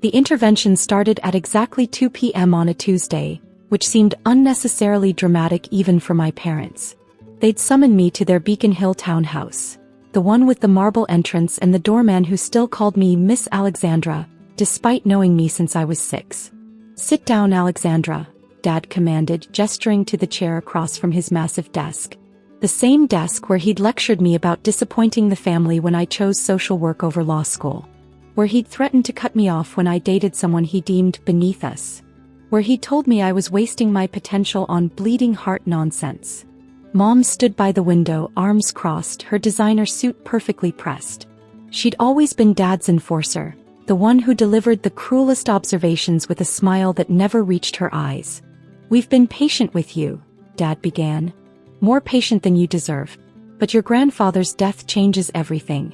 The intervention started at exactly 2 p.m. on a Tuesday, which seemed unnecessarily dramatic even for my parents. They'd summoned me to their Beacon Hill townhouse, the one with the marble entrance and the doorman who still called me Miss Alexandra, despite knowing me since I was 6. "Sit down, Alexandra," Dad commanded, gesturing to the chair across from his massive desk. The same desk where he'd lectured me about disappointing the family when I chose social work over law school. Where he'd threatened to cut me off when I dated someone he deemed beneath us. Where he told me I was wasting my potential on bleeding heart nonsense. Mom stood by the window, arms crossed, her designer suit perfectly pressed. She'd always been Dad's enforcer, the one who delivered the cruelest observations with a smile that never reached her eyes. "We've been patient with you," Dad began. "More patient than you deserve. But your grandfather's death changes everything."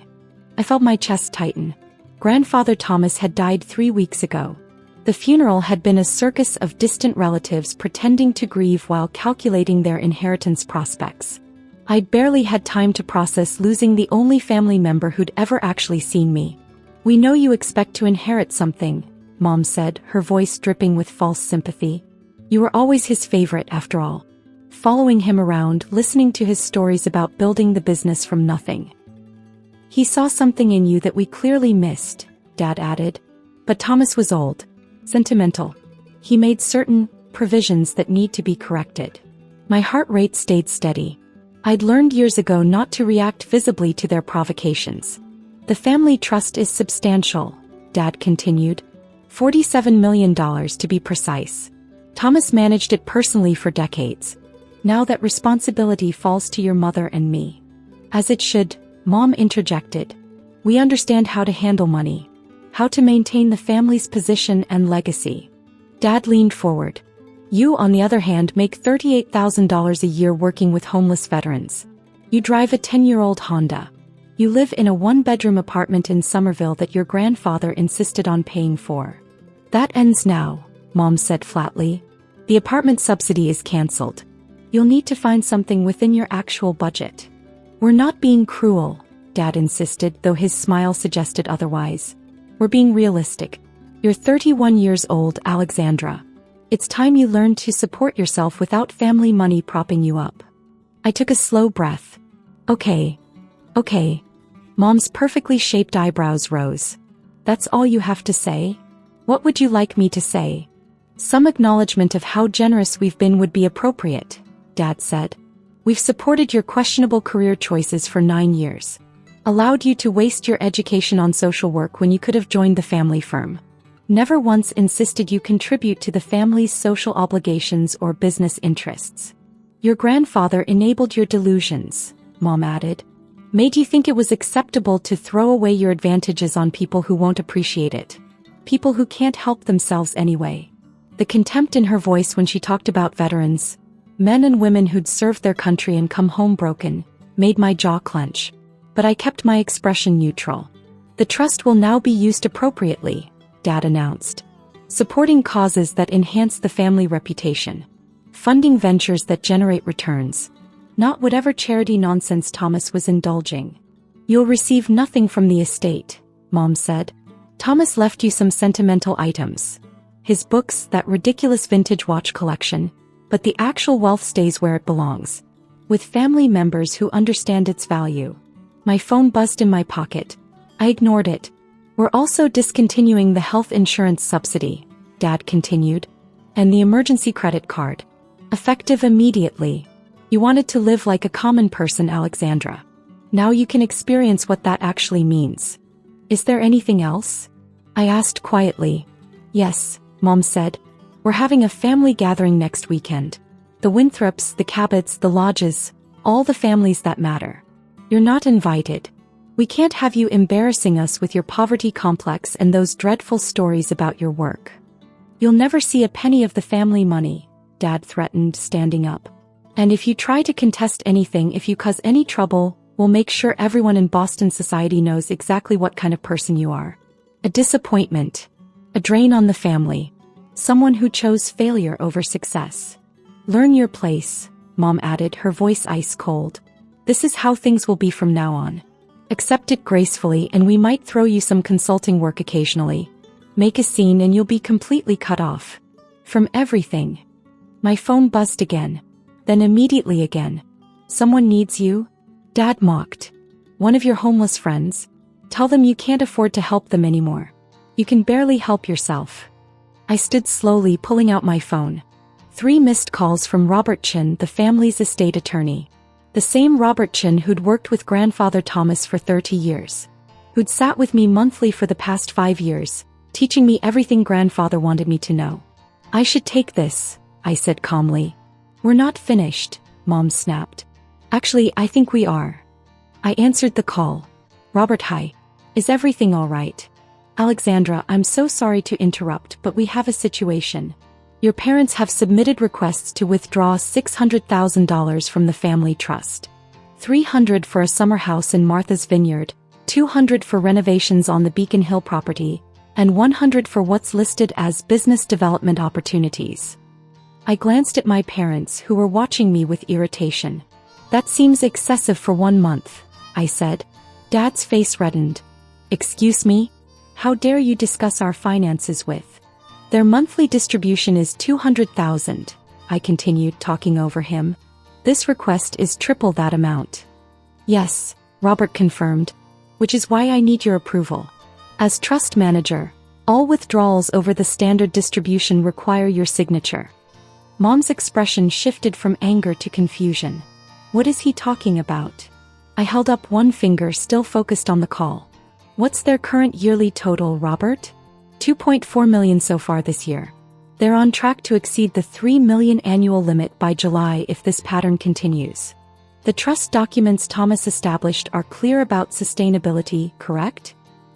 I felt my chest tighten. Grandfather Thomas had died 3 weeks ago. The funeral had been a circus of distant relatives pretending to grieve while calculating their inheritance prospects. I'd barely had time to process losing the only family member who'd ever actually seen me. "We know you expect to inherit something," Mom said, her voice dripping with false sympathy. "You were always his favorite, after all. Following him around, listening to his stories about building the business from nothing. He saw something in you that we clearly missed," Dad added. "But Thomas was old. Sentimental. He made certain provisions that need to be corrected." My heart rate stayed steady. I'd learned years ago not to react visibly to their provocations. "The family trust is substantial," Dad continued. $47 million to be precise. Thomas managed it personally for decades. Now that responsibility falls to your mother and me. "As it should," Mom interjected. "We understand how to handle money. How to maintain the family's position and legacy." Dad leaned forward. "You, on the other hand, make $38,000 a year working with homeless veterans. You drive a 10-year-old Honda. You live in a 1-bedroom apartment in Somerville that your grandfather insisted on paying for." "That ends now," Mom said flatly. "The apartment subsidy is cancelled. You'll need to find something within your actual budget." "We're not being cruel," Dad insisted, though his smile suggested otherwise. "We're being realistic. You're 31 years old, Alexandra. It's time you learned to support yourself without family money propping you up." I took a slow breath. Okay. Mom's perfectly shaped eyebrows rose. "That's all you have to say? What would you like me to say?" "Some acknowledgement of how generous we've been would be appropriate," Dad said. "We've supported your questionable career choices for 9 years. Allowed you to waste your education on social work when you could have joined the family firm. Never once insisted you contribute to the family's social obligations or business interests. Your grandfather enabled your delusions," Mom added. "Made you think it was acceptable to throw away your advantages on people who won't appreciate it. People who can't help themselves anyway." The contempt in her voice when she talked about veterans, men and women who'd served their country and come home broken, made my jaw clench. But I kept my expression neutral. "The trust will now be used appropriately," Dad announced. "Supporting causes that enhance the family reputation. Funding ventures that generate returns. Not whatever charity nonsense Thomas was indulging. You'll receive nothing from the estate," Mom said. "Thomas left you some sentimental items. His books, that ridiculous vintage watch collection, but the actual wealth stays where it belongs. With family members who understand its value." My phone buzzed in my pocket. I ignored it. "We're also discontinuing the health insurance subsidy," Dad continued. "And the emergency credit card. Effective immediately. You wanted to live like a common person, Alexandra. Now you can experience what that actually means. Is there anything else?" I asked quietly. "Yes," Mom said. "We're having a family gathering next weekend. The Winthrops, the Cabots, the Lodges, all the families that matter. You're not invited. We can't have you embarrassing us with your poverty complex and those dreadful stories about your work. You'll never see a penny of the family money," Dad threatened, standing up. "And if you try to contest anything, if you cause any trouble, we'll make sure everyone in Boston society knows exactly what kind of person you are. A disappointment. A drain on the family. Someone who chose failure over success. Learn your place," Mom added, her voice ice cold. "This is how things will be from now on. Accept it gracefully and we might throw you some consulting work occasionally. Make a scene and you'll be completely cut off. From everything. My phone buzzed again. Then immediately again. Someone needs you? Dad mocked. One of your homeless friends? Tell them you can't afford to help them anymore. You can barely help yourself. I stood slowly, pulling out my phone. 3 missed calls from Robert Chin, the family's estate attorney. The same Robert Chin who'd worked with grandfather Thomas for 30 years. Who'd sat with me monthly for the past 5 years, teaching me everything grandfather wanted me to know. I should take this, I said calmly. We're not finished, Mom snapped. Actually, I think we are. I answered the call. Robert, hi. Is everything all right? Alexandra, I'm so sorry to interrupt, but we have a situation. Your parents have submitted requests to withdraw $600,000 from the family trust. $300 for a summer house in Martha's Vineyard, $200 for renovations on the Beacon Hill property, and $100 for what's listed as business development opportunities. I glanced at my parents, who were watching me with irritation. That seems excessive for 1 month, I said. Dad's face reddened. Excuse me? How dare you discuss our finances with? Their monthly distribution is $200,000, I continued, talking over him. This request is triple that amount. Yes, Robert confirmed, which is why I need your approval. As trust manager, all withdrawals over the standard distribution require your signature. Mom's expression shifted from anger to confusion. What is he talking about? I held up one finger, still focused on the call. What's their current yearly total, Robert? $2.4 million so far this year. They're on track to exceed the $3 million annual limit by July if this pattern continues. The trust documents Thomas established are clear about sustainability, correct?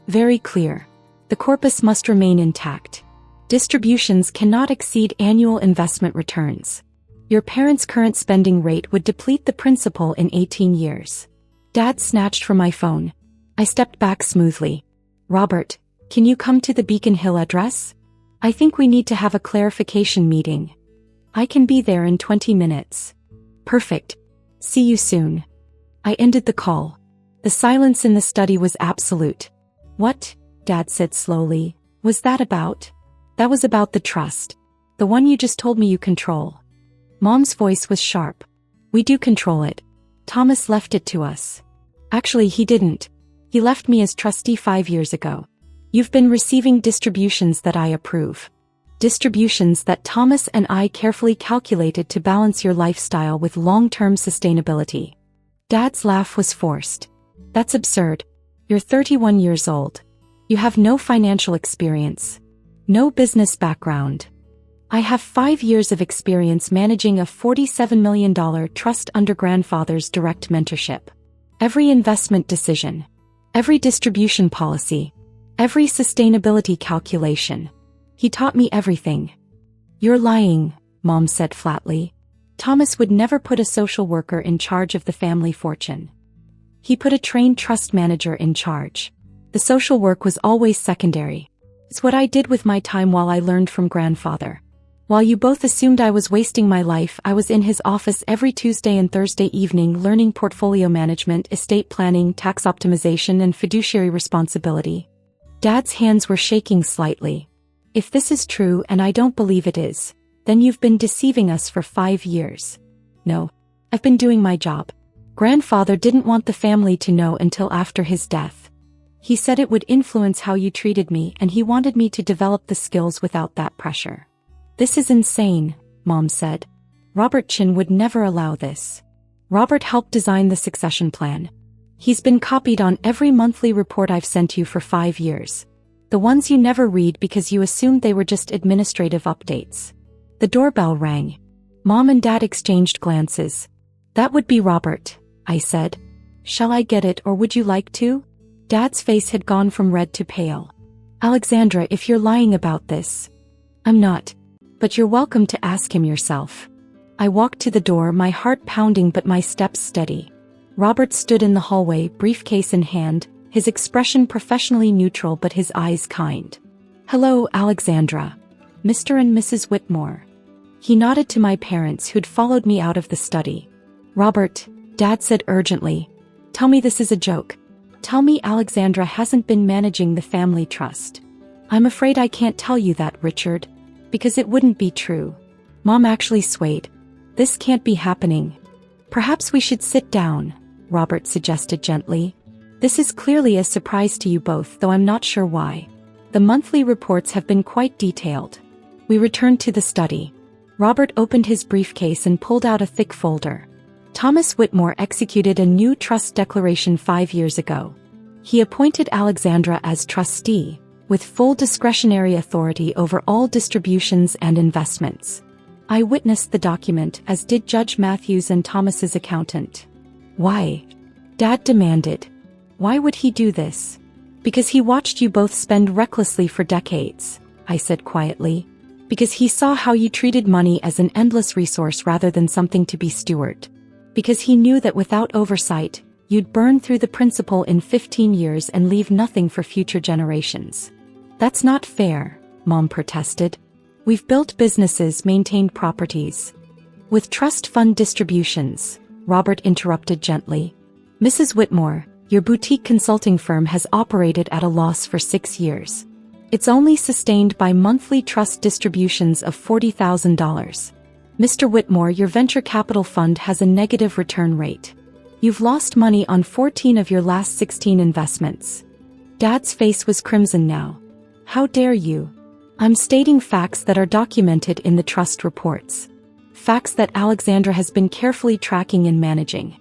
Very clear. The corpus must remain intact. Distributions cannot exceed annual investment returns. Your parents' current spending rate would deplete the principal in 18 years. Dad snatched from my phone. I stepped back smoothly. Robert, can you come to the Beacon Hill address? I think we need to have a clarification meeting. I can be there in 20 minutes. Perfect. See you soon. I ended the call. The silence in the study was absolute. What? Dad said slowly. Was that about? That was about the trust. The one you just told me you control. Mom's voice was sharp. We do control it. Thomas left it to us. Actually, he didn't. He left me as trustee 5 years ago. You've been receiving distributions that I approve. Distributions that Thomas and I carefully calculated to balance your lifestyle with long-term sustainability. Dad's laugh was forced. That's absurd. You're 31 years old. You have no financial experience. No business background. I have 5 years of experience managing a $47 million trust under grandfather's direct mentorship. Every investment decision. Every distribution policy. Every sustainability calculation. He taught me everything. You're lying, Mom said flatly. Thomas would never put a social worker in charge of the family fortune. He put a trained trust manager in charge. The social work was always secondary. It's what I did with my time while I learned from grandfather. While you both assumed I was wasting my life, I was in his office every Tuesday and Thursday evening learning portfolio management, estate planning, tax optimization, and fiduciary responsibility. Dad's hands were shaking slightly. If this is true, and I don't believe it is, then you've been deceiving us for 5 years. No. I've been doing my job. Grandfather didn't want the family to know until after his death. He said it would influence how you treated me, and he wanted me to develop the skills without that pressure. This is insane, Mom said. Robert Chin would never allow this. Robert helped design the succession plan. He's been copied on every monthly report I've sent you for 5 years. The ones you never read because you assumed they were just administrative updates. The doorbell rang. Mom and Dad exchanged glances. That would be Robert, I said. Shall I get it, or would you like to? Dad's face had gone from red to pale. Alexandra, if you're lying about this. I'm not. But you're welcome to ask him yourself. I walked to the door, my heart pounding but my steps steady. Robert stood in the hallway, briefcase in hand, his expression professionally neutral but his eyes kind. Hello, Alexandra. Mr. and Mrs. Whitmore. He nodded to my parents who'd followed me out of the study. Robert, Dad said urgently. Tell me this is a joke. Tell me Alexandra hasn't been managing the family trust. I'm afraid I can't tell you that, Richard. Because it wouldn't be true. Mom actually swayed. This can't be happening. Perhaps we should sit down, Robert suggested gently. This is clearly a surprise to you both, though I'm not sure why. The monthly reports have been quite detailed. We returned to the study. Robert opened his briefcase and pulled out a thick folder. Thomas Whitmore executed a new trust declaration 5 years ago. He appointed Alexandra as trustee, with full discretionary authority over all distributions and investments. I witnessed the document, as did Judge Matthews and Thomas's accountant. Why? Dad demanded. Why would he do this? Because he watched you both spend recklessly for decades, I said quietly. Because he saw how you treated money as an endless resource rather than something to be stewarded. Because he knew that without oversight, you'd burn through the principal in 15 years and leave nothing for future generations. That's not fair, Mom protested. We've built businesses, maintained properties. With trust fund distributions, Robert interrupted gently. Mrs. Whitmore, your boutique consulting firm has operated at a loss for 6 years. It's only sustained by monthly trust distributions of $40,000. Mr. Whitmore, your venture capital fund has a negative return rate. You've lost money on 14 of your last 16 investments. Dad's face was crimson now. How dare you? I'm stating facts that are documented in the trust reports. Facts that Alexandra has been carefully tracking and managing.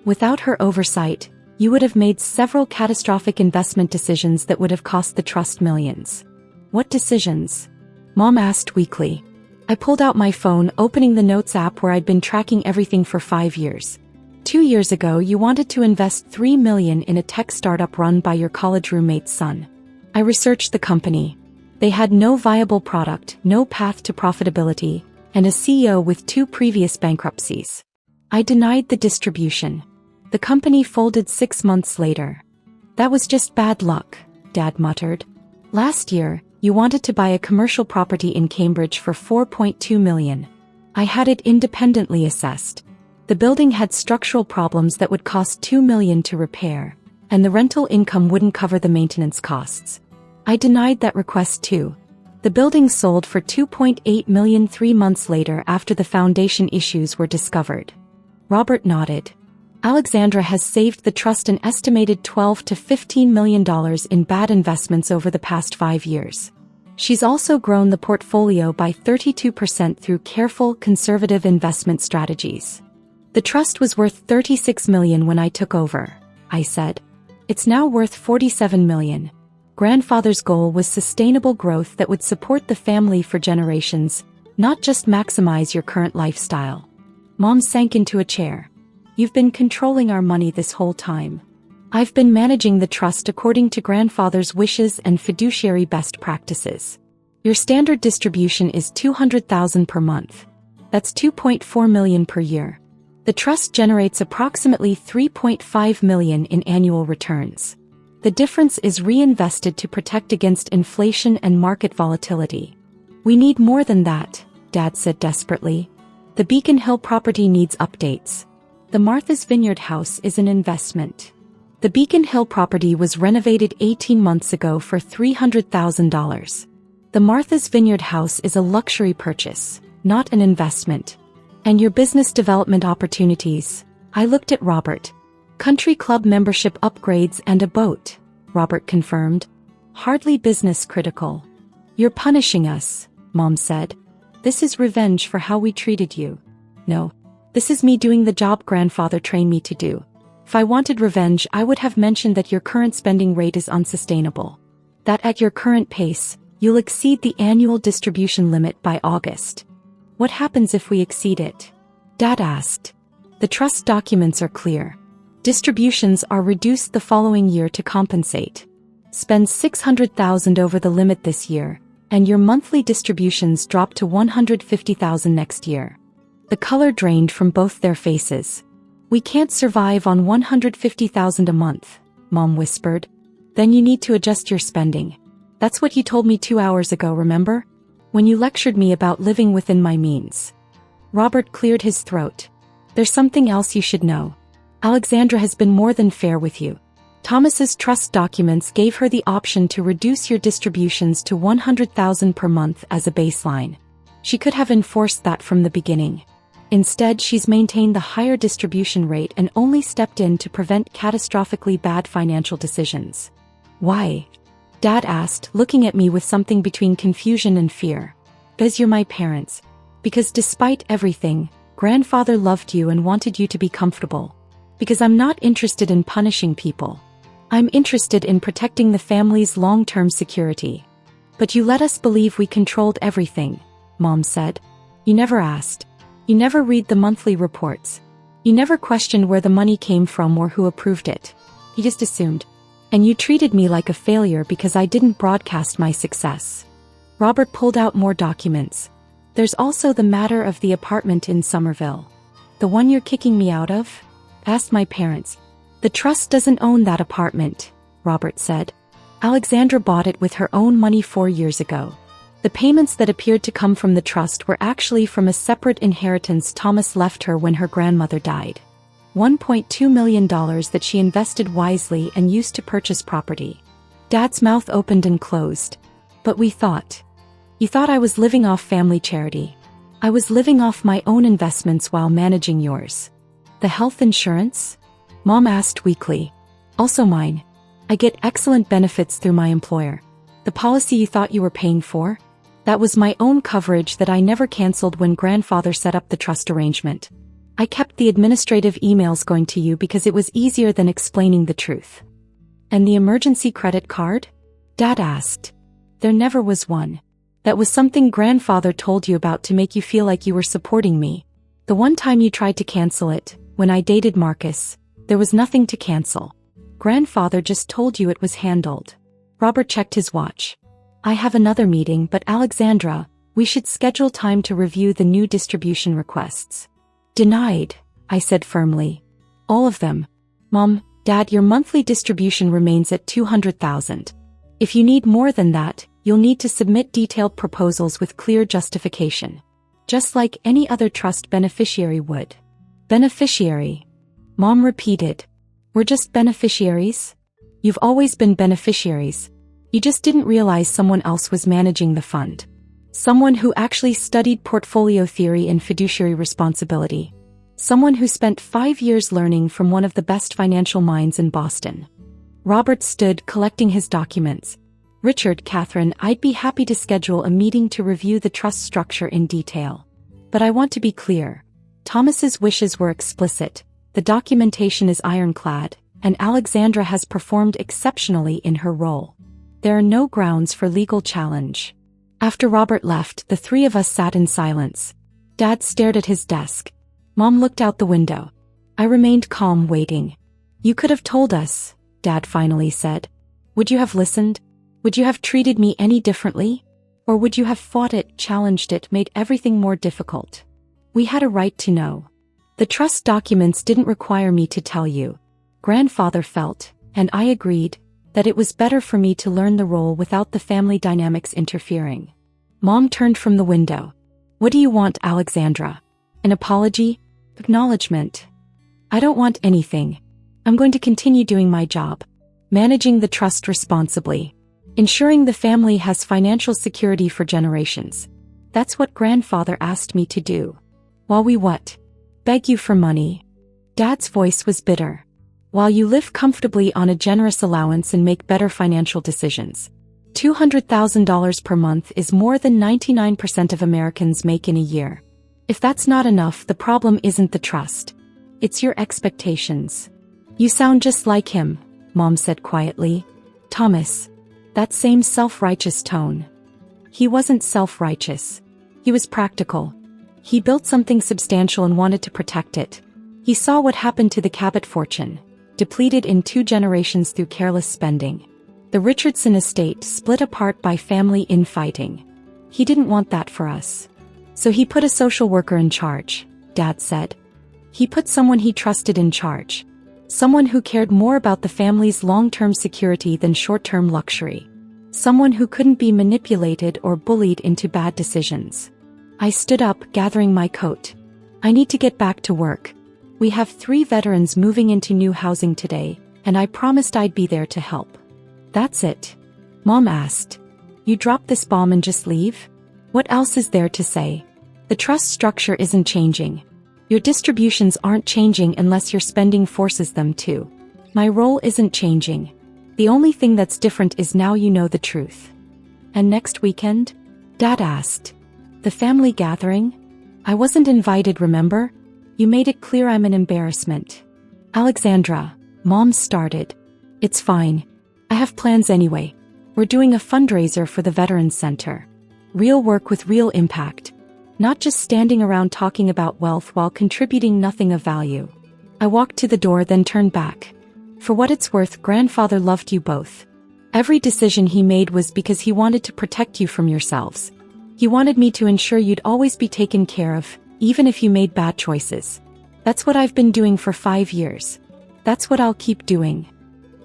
Without her oversight, you would have made several catastrophic investment decisions that would have cost the trust millions. What decisions? Mom asked weakly. I pulled out my phone, opening the Notes app where I'd been tracking everything for 5 years. 2 years ago, you wanted to invest $3 million in a tech startup run by your college roommate's son. I researched the company. They had no viable product, no path to profitability, and a CEO with 2 previous bankruptcies. I denied the distribution. The company folded 6 months later. That was just bad luck, Dad muttered. Last year, you wanted to buy a commercial property in Cambridge for $4.2 million. I had it independently assessed. The building had structural problems that would cost $2 million to repair, and the rental income wouldn't cover the maintenance costs. I denied that request too. The building sold for $2.8 million 3 months later after the foundation issues were discovered. Robert nodded. Alexandra has saved the trust an estimated $12 to $15 million in bad investments over the past 5 years. She's also grown the portfolio by 32% through careful, conservative investment strategies. The trust was worth $36 million when I took over, I said. It's now worth $47 million. Grandfather's goal was sustainable growth that would support the family for generations, not just maximize your current lifestyle. Mom sank into a chair. You've been controlling our money this whole time. I've been managing the trust according to grandfather's wishes and fiduciary best practices. Your standard distribution is $200,000 per month. That's $2.4 million per year. The trust generates approximately $3.5 million in annual returns. The difference is reinvested to protect against inflation and market volatility. We need more than that, Dad said desperately. The Beacon Hill property needs updates. The Martha's Vineyard house is an investment. The Beacon Hill property was renovated 18 months ago for $300,000. The Martha's Vineyard house is a luxury purchase, not an investment. And your business development opportunities, I looked at Robert. Country club membership upgrades and a boat, Robert confirmed. Hardly business critical. You're punishing us, Mom said. This is revenge for how we treated you. No. This is me doing the job grandfather trained me to do. If I wanted revenge, I would have mentioned that your current spending rate is unsustainable. That at your current pace, you'll exceed the annual distribution limit by August. What happens if we exceed it? Dad asked. The trust documents are clear. Distributions are reduced the following year to compensate. Spend $600,000 over the limit this year, and your monthly distributions drop to $150,000 next year. The color drained from both their faces. We can't survive on $150,000 a month, Mom whispered. Then you need to adjust your spending. That's what you told me 2 hours ago, remember? When you lectured me about living within my means. Robert cleared his throat. There's something else you should know. Alexandra has been more than fair with you. Thomas's trust documents gave her the option to reduce your distributions to $100,000 per month as a baseline. She could have enforced that from the beginning. Instead, she's maintained the higher distribution rate and only stepped in to prevent catastrophically bad financial decisions. Why? Dad asked, looking at me with something between confusion and fear. Because you're my parents. Because despite everything, Grandfather loved you and wanted you to be comfortable. Because I'm not interested in punishing people. I'm interested in protecting the family's long-term security. But you let us believe we controlled everything, Mom said. You never asked. You never read the monthly reports. You never questioned where the money came from or who approved it. You just assumed. And you treated me like a failure because I didn't broadcast my success. Robert pulled out more documents. There's also the matter of the apartment in Somerville. The one you're kicking me out of? Asked my parents. The trust doesn't own that apartment, Robert said. Alexandra bought it with her own money 4 years ago. The payments that appeared to come from the trust were actually from a separate inheritance Thomas left her when her grandmother died. $1.2 million that she invested wisely and used to purchase property. Dad's mouth opened and closed. But we thought. You thought I was living off family charity. I was living off my own investments while managing yours. The health insurance? Mom asked weakly. Also mine. I get excellent benefits through my employer. The policy you thought you were paying for? That was my own coverage that I never canceled when Grandfather set up the trust arrangement. I kept the administrative emails going to you because it was easier than explaining the truth. And the emergency credit card? Dad asked. There never was one. That was something Grandfather told you about to make you feel like you were supporting me. The one time you tried to cancel it, when I dated Marcus, there was nothing to cancel. Grandfather just told you it was handled. Robert checked his watch. I have another meeting, but Alexandra, we should schedule time to review the new distribution requests. Denied, I said firmly. All of them. Mom, Dad, your monthly distribution remains at $200,000. If you need more than that, you'll need to submit detailed proposals with clear justification. Just like any other trust beneficiary would. Beneficiary? Mom repeated. We're just beneficiaries? You've always been beneficiaries. You just didn't realize someone else was managing the fund. Someone who actually studied portfolio theory and fiduciary responsibility. Someone who spent 5 years learning from one of the best financial minds in Boston. Robert stood collecting his documents. Richard, Catherine, I'd be happy to schedule a meeting to review the trust structure in detail. But I want to be clear. Thomas's wishes were explicit, the documentation is ironclad, and Alexandra has performed exceptionally in her role. There are no grounds for legal challenge. After Robert left, the three of us sat in silence. Dad stared at his desk. Mom looked out the window. I remained calm, waiting. You could have told us, Dad finally said. Would you have listened? Would you have treated me any differently? Or would you have fought it, challenged it, made everything more difficult? We had a right to know. The trust documents didn't require me to tell you. Grandfather felt, and I agreed, that it was better for me to learn the role without the family dynamics interfering. Mom turned from the window. What do you want, Alexandra? An apology? Acknowledgement? I don't want anything. I'm going to continue doing my job. Managing the trust responsibly. Ensuring the family has financial security for generations. That's what Grandfather asked me to do. While we what? Beg you for money. Dad's voice was bitter. While you live comfortably on a generous allowance and make better financial decisions. $200,000 per month is more than 99% of Americans make in a year. If that's not enough, the problem isn't the trust. It's your expectations. You sound just like him, Mom said quietly. Thomas. That same self-righteous tone. He wasn't self-righteous. He was practical. He built something substantial and wanted to protect it. He saw what happened to the Cabot fortune. Depleted in 2 generations through careless spending. The Richardson estate split apart by family infighting. He didn't want that for us. So he put a social worker in charge, Dad said. He put someone he trusted in charge. Someone who cared more about the family's long-term security than short-term luxury. Someone who couldn't be manipulated or bullied into bad decisions. I stood up, gathering my coat. I need to get back to work. We have 3 veterans moving into new housing today, and I promised I'd be there to help. That's it? Mom asked. You drop this bomb and just leave? What else is there to say? The trust structure isn't changing. Your distributions aren't changing unless your spending forces them to. My role isn't changing. The only thing that's different is now you know the truth. And next weekend? Dad asked. The family gathering? I wasn't invited, remember? You made it clear I'm an embarrassment. Alexandra, Mom started. It's fine. I have plans anyway. We're doing a fundraiser for the Veterans Center. Real work with real impact. Not just standing around talking about wealth while contributing nothing of value. I walked to the door, then turned back. For what it's worth, Grandfather loved you both. Every decision he made was because he wanted to protect you from yourselves. He wanted me to ensure you'd always be taken care of, even if you made bad choices. That's what I've been doing for 5 years. That's what I'll keep doing.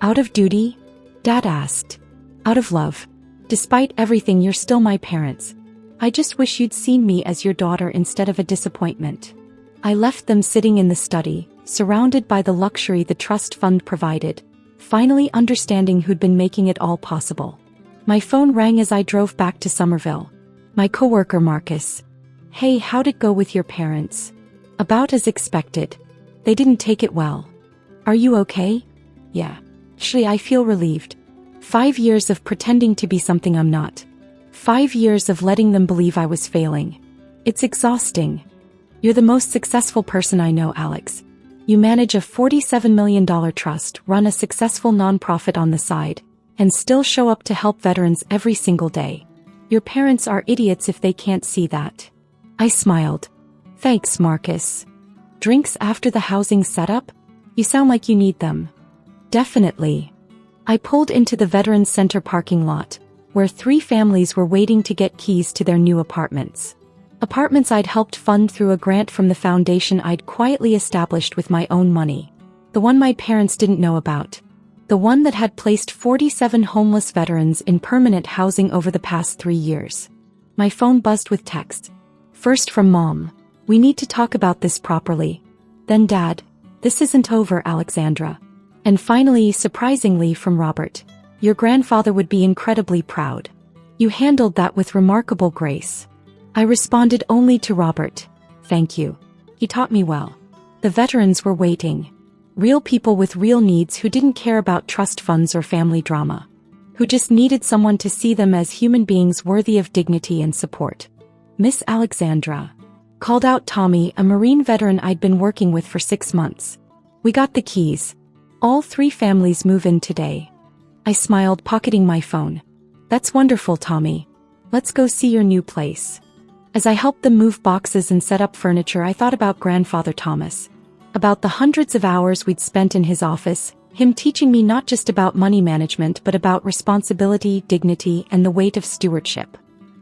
Out of duty? Dad asked. Out of love. Despite everything, you're still my parents. I just wish you'd seen me as your daughter instead of a disappointment. I left them sitting in the study, surrounded by the luxury the trust fund provided, finally understanding who'd been making it all possible. My phone rang as I drove back to Somerville. My coworker Marcus. Hey, how'd it go with your parents? About as expected. They didn't take it well. Are you okay? Yeah. Actually, I feel relieved. 5 years of pretending to be something I'm not. 5 years of letting them believe I was failing. It's exhausting. You're the most successful person I know, Alex. You manage a $47 million trust, run a successful nonprofit on the side, and still show up to help veterans every single day. Your parents are idiots if they can't see that. I smiled. Thanks, Marcus. Drinks after the housing setup? You sound like you need them. Definitely. I pulled into the Veterans Center parking lot, where 3 families were waiting to get keys to their new apartments. Apartments I'd helped fund through a grant from the foundation I'd quietly established with my own money. The one my parents didn't know about. The one that had placed 47 homeless veterans in permanent housing over the past 3 years. My phone buzzed with texts. First from Mom. We need to talk about this properly. Then Dad. This isn't over, Alexandra. And finally, surprisingly, from Robert. Your grandfather would be incredibly proud. You handled that with remarkable grace. I responded only to Robert. Thank you. He taught me well. The veterans were waiting. Real people with real needs who didn't care about trust funds or family drama. Who just needed someone to see them as human beings worthy of dignity and support. Miss Alexandra. Called out Tommy, a Marine veteran I'd been working with for 6 months. We got the keys. All 3 families move in today. I smiled, pocketing my phone. That's wonderful, Tommy. Let's go see your new place. As I helped them move boxes and set up furniture, I thought about Grandfather Thomas. About the hundreds of hours we'd spent in his office, him teaching me not just about money management but about responsibility, dignity, and the weight of stewardship.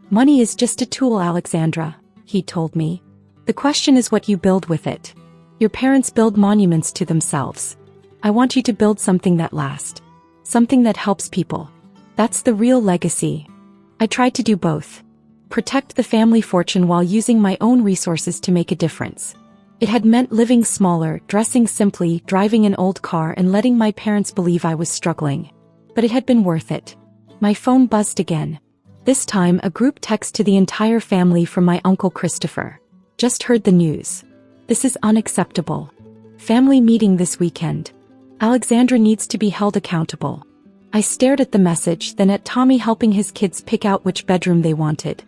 Money is just a tool, Alexandra, he told me. The question is what you build with it. Your parents build monuments to themselves. I want you to build something that lasts. Something that helps people. That's the real legacy. I tried to do both. Protect the family fortune while using my own resources to make a difference. It had meant living smaller, dressing simply, driving an old car, and letting my parents believe I was struggling. But it had been worth it. My phone buzzed again. This time a group text to the entire family from my Uncle Christopher. Just heard the news. This is unacceptable. Family meeting this weekend. Alexandra needs to be held accountable. I stared at the message, then at Tommy helping his kids pick out which bedroom they wanted.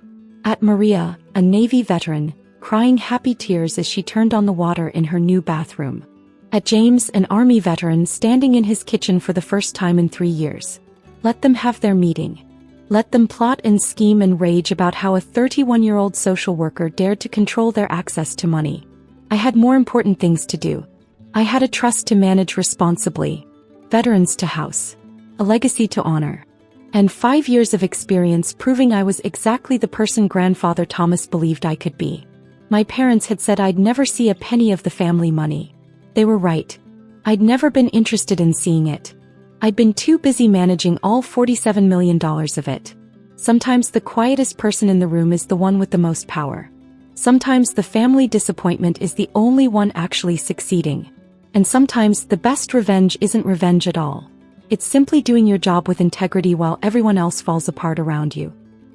At Maria, a Navy veteran, crying happy tears as she turned on the water in her new bathroom. At James, an Army veteran standing in his kitchen for the first time in 3 years. Let them have their meeting. Let them plot and scheme and rage about how a 31-year-old social worker dared to control their access to money. I had more important things to do. I had a trust to manage responsibly, veterans to house, a legacy to honor, and 5 years of experience proving I was exactly the person Grandfather Thomas believed I could be. My parents had said I'd never see a penny of the family money. They were right. I'd never been interested in seeing it. I'd been too busy managing all $47 million of it. Sometimes the quietest person in the room is the one with the most power. Sometimes the family disappointment is the only one actually succeeding. And sometimes the best revenge isn't revenge at all. It's simply doing your job with integrity while everyone else falls apart around you.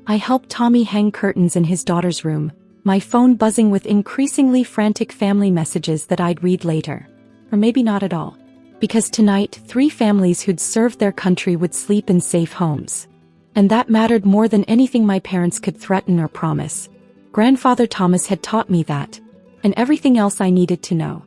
I helped Tommy hang curtains in his daughter's room, my phone buzzing with increasingly frantic family messages that I'd read later. Or maybe not at all. Because tonight, 3 families who'd served their country would sleep in safe homes. And that mattered more than anything my parents could threaten or promise. Grandfather Thomas had taught me that. And everything else I needed to know.